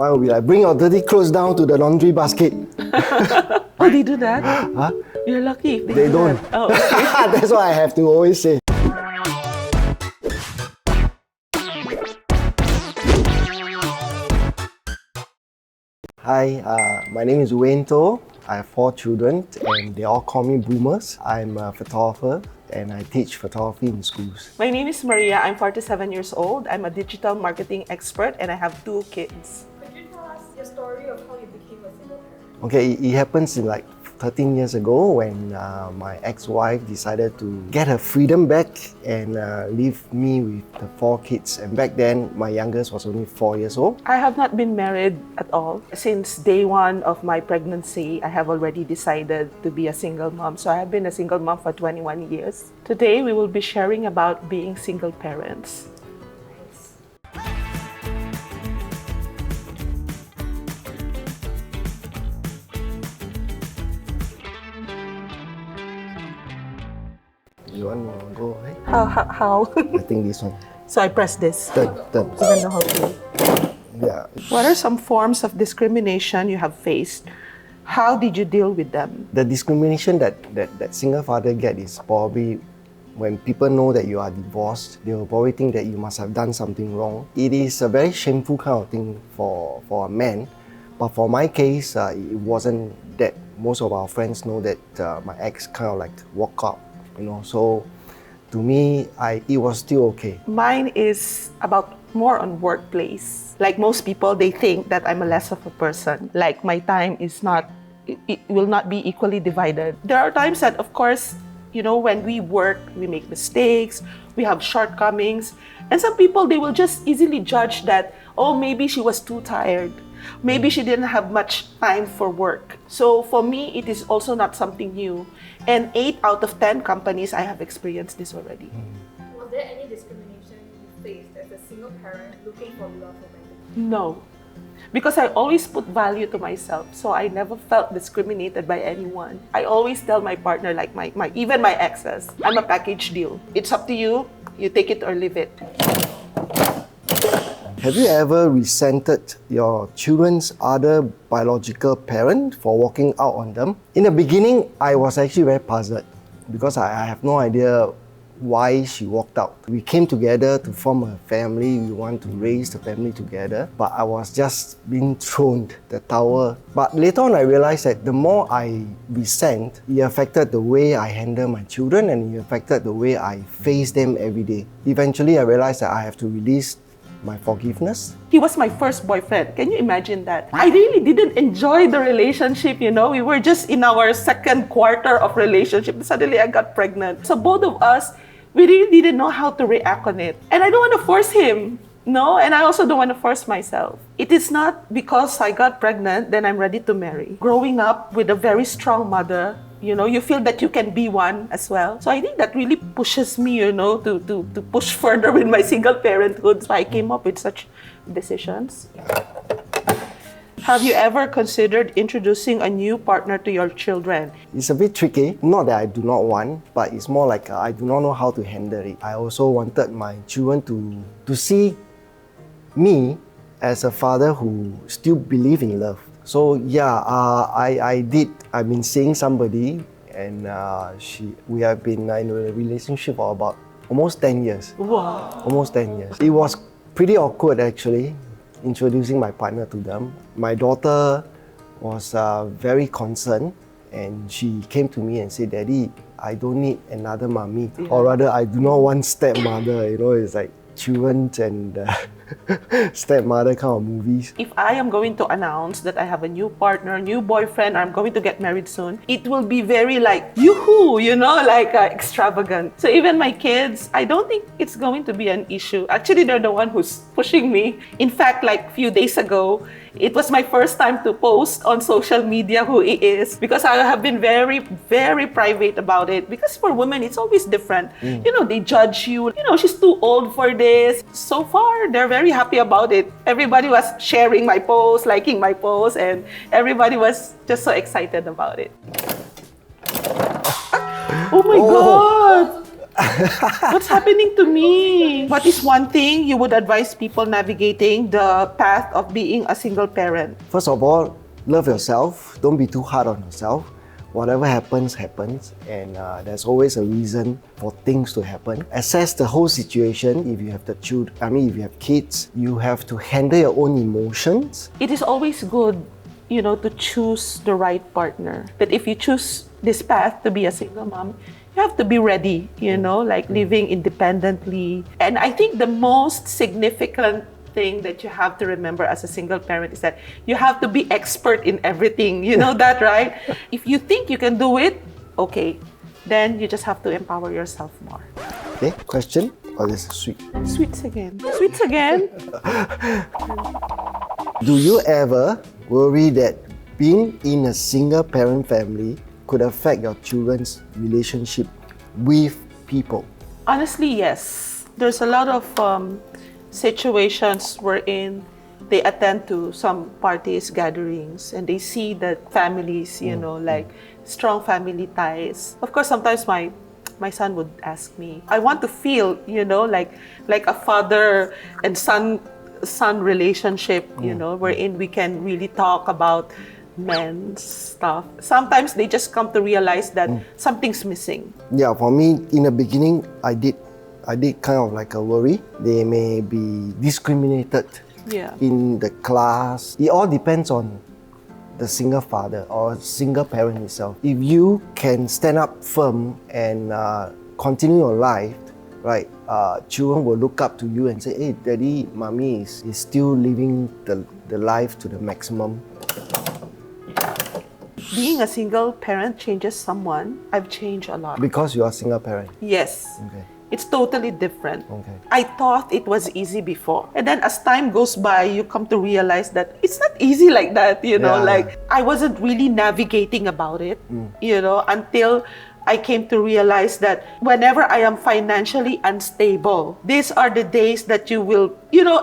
Mine will be like, bring your dirty clothes down to the laundry basket. Oh, they do that? Huh? You're lucky if They do don't. that. Oh, okay. That's what I have to always say. Hi, my name is Wayne To. I have 4 children and they all call me boomers. I'm a photographer and I teach photography in schools. My name is Maria. I'm 47 years old. I'm a digital marketing expert and I have 2 kids. Could you tell us your story of how you became a single parent? Okay, it happens in like 13 years ago when my ex-wife decided to get her freedom back and leave me with the 4 kids. And back then, my youngest was only 4 years old. I have not been married at all. Since day 1 of my pregnancy, I have already decided to be a single mom. So I have been a single mom for 21 years. Today, we will be sharing about being single parents. You want to go ahead? How? I think this one. So I press this. Turn. Even though how to. Yeah. What are some forms of discrimination you have faced? How did you deal with them? The discrimination that single father get is probably when people know that you are divorced, they will probably think that you must have done something wrong. It is a very shameful kind of thing for a man. But for my case, it wasn't that. Most of our friends know that my ex kind of like walked out, you know. So to me, it was still okay. Mine is about more on workplace. Like most people, they think that I'm a less of a person. Like my time is not, it will not be equally divided. There are times that, of course, you know, when we work, we make mistakes, we have shortcomings. And some people, they will just easily judge that, oh, maybe she was too tired. Maybe she didn't have much time for work. So for me, it is also not something new. And 8 out of 10 companies, I have experienced this already. Was there any discrimination you faced as a single parent looking for love romantic? No, because I always put value to myself, so I never felt discriminated by anyone. I always tell my partner, like even my exes, I'm a package deal. It's up to you, you take it or leave it. Have you ever resented your children's other biological parent for walking out on them? In the beginning, I was actually very puzzled because I have no idea why she walked out. We came together to form a family, we want to raise the family together, but I was just being thrown the towel. But later on I realized that the more I resent, it affected the way I handle my children and it affected the way I face them every day. Eventually I realized that I have to release my forgiveness. He was my first boyfriend. Can you imagine that? I really didn't enjoy the relationship, you know. We were just in our second quarter of relationship. Suddenly I got pregnant. So both of us, we really didn't know how to react on it. And I don't want to force him, no? And I also don't want to force myself. It is not because I got pregnant, then I'm ready to marry. Growing up with a very strong mother, you know, you feel that you can be one as well. So I think that really pushes me, you know, to push further with my single parenthood. So I came up with such decisions. Have you ever considered introducing a new partner to your children? It's a bit tricky. Not that I do not want, but it's more like I do not know how to handle it. I also wanted my children to see me as a father who still believes in love. So yeah, I've been seeing somebody and we have been in a relationship for about almost 10 years. Wow. Almost 10 years. It was pretty awkward actually, introducing my partner to them. My daughter was very concerned and she came to me and said, Daddy, I don't need another mommy. Yeah. Or rather, I do not want stepmother. You know, it's like children and stepmother kind of movies. If I am going to announce that I have a new partner, new boyfriend, or I'm going to get married soon, it will be very like, yoo-hoo, you know, like extravagant. So even my kids, I don't think it's going to be an issue. Actually, they're the one who's pushing me. In fact, like a few days ago, it was my first time to post on social media who he is because I have been very, very private about it. Because for women, it's always different. You know, they judge you. You know, she's too old for this. So far, they're very happy about it. Everybody was sharing my post, liking my post, and everybody was just so excited about it. Oh my God! What's happening to me? What is one thing you would advise people navigating the path of being a single parent? First of all, love yourself. Don't be too hard on yourself. Whatever happens, happens, and there's always a reason for things to happen. Assess the whole situation. If you have if you have kids, you have to handle your own emotions. It is always good, to choose the right partner. But if you choose this path to be a single mom, you have to be ready, living independently. And I think the most significant thing that you have to remember as a single parent is that you have to be expert in everything. You know that, right? If you think you can do it, okay, then you just have to empower yourself more. Okay, question? Oh, this is sweet. Sweets again. Sweets again. Do you ever worry that being in a single parent family could affect your children's relationship with people? Honestly, yes. There's a lot of situations wherein they attend to some parties, gatherings, and they see that families, like strong family ties. Of course, sometimes my son would ask me, I want to feel, like a father and son relationship, wherein we can really talk about men's stuff. Sometimes they just come to realize that something's missing. Yeah, for me, in the beginning, I did kind of like a worry. They may be discriminated in the class. It all depends on the single father or single parent itself. If you can stand up firm and continue your life, right, children will look up to you and say, hey, daddy, mommy is still living the life to the maximum. Being a single parent changes someone. I've changed a lot. Because you are a single parent? Yes. Okay. It's totally different. Okay. I thought it was easy before. And then as time goes by, you come to realize that it's not easy like that, like I wasn't really navigating about it, until I came to realize that whenever I am financially unstable, these are the days that you will,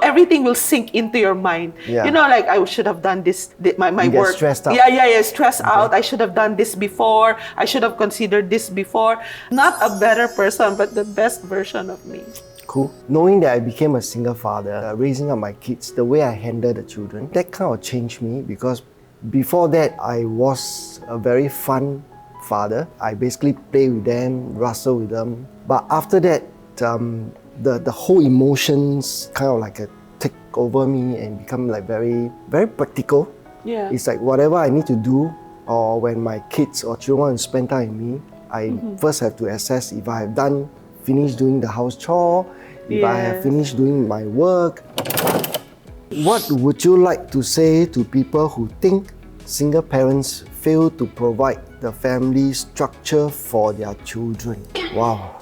everything will sink into your mind. Yeah. Like I should have done this, my you work. Get stressed out. Yeah, stressed out. I should have done this before. I should have considered this before. Not a better person, but the best version of me. Cool. Knowing that I became a single father, raising up my kids, the way I handle the children, that kind of changed me, because before that, I was a very fun father. I basically play with them, wrestle with them. But after that, the whole emotions kind of like take over me and become like very, very practical. Yeah. It's like whatever I need to do, or when my kids or children want to spend time with me, I first have to assess if I have finished doing the house chore, if I have finished doing my work. What would you like to say to people who think single parents fail to provide the family structure for their children? Wow.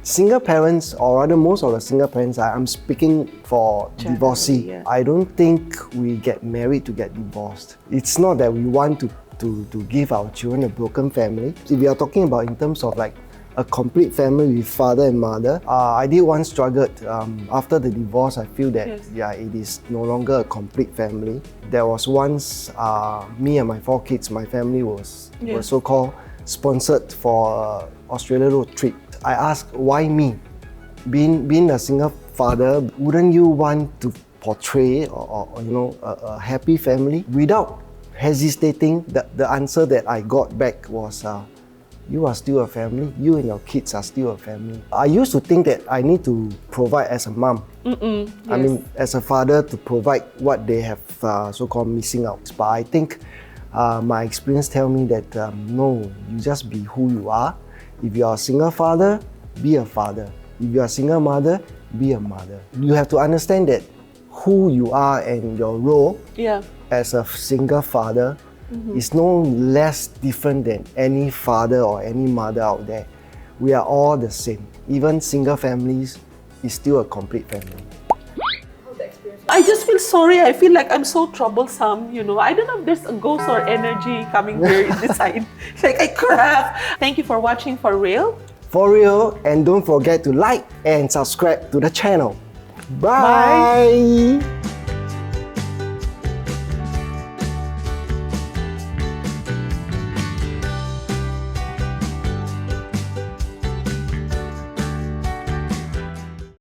Single parents, or rather most of the single parents, I'm speaking for divorcee. Yeah. I don't think we get married to get divorced. It's not that we want to give our children a broken family. If we are talking about in terms of like a complete family with father and mother, I did once struggle. After the divorce, I feel that it is no longer a complete family. There was once me and my 4 kids, my family was so-called sponsored for Australia road trip. I asked, why me? Being a single father, wouldn't you want to portray a happy family? Without hesitating, the answer that I got back was, you are still a family. You and your kids are still a family. I used to think that I need to provide as a mom. I mean, as a father, to provide what they have so-called missing out. But I think my experience tell me that no, you just be who you are. If you are a single father, be a father. If you are a single mother, be a mother. You have to understand that who you are and your role as a single father is no less different than any father or any mother out there. We are all the same. Even single families is still a complete family. I just feel sorry. I feel like I'm so troublesome, I don't know if there's a ghost or energy coming here in this side. It's like I crack. Thank you for watching For Real. For real, and don't forget to like and subscribe to the channel. Bye.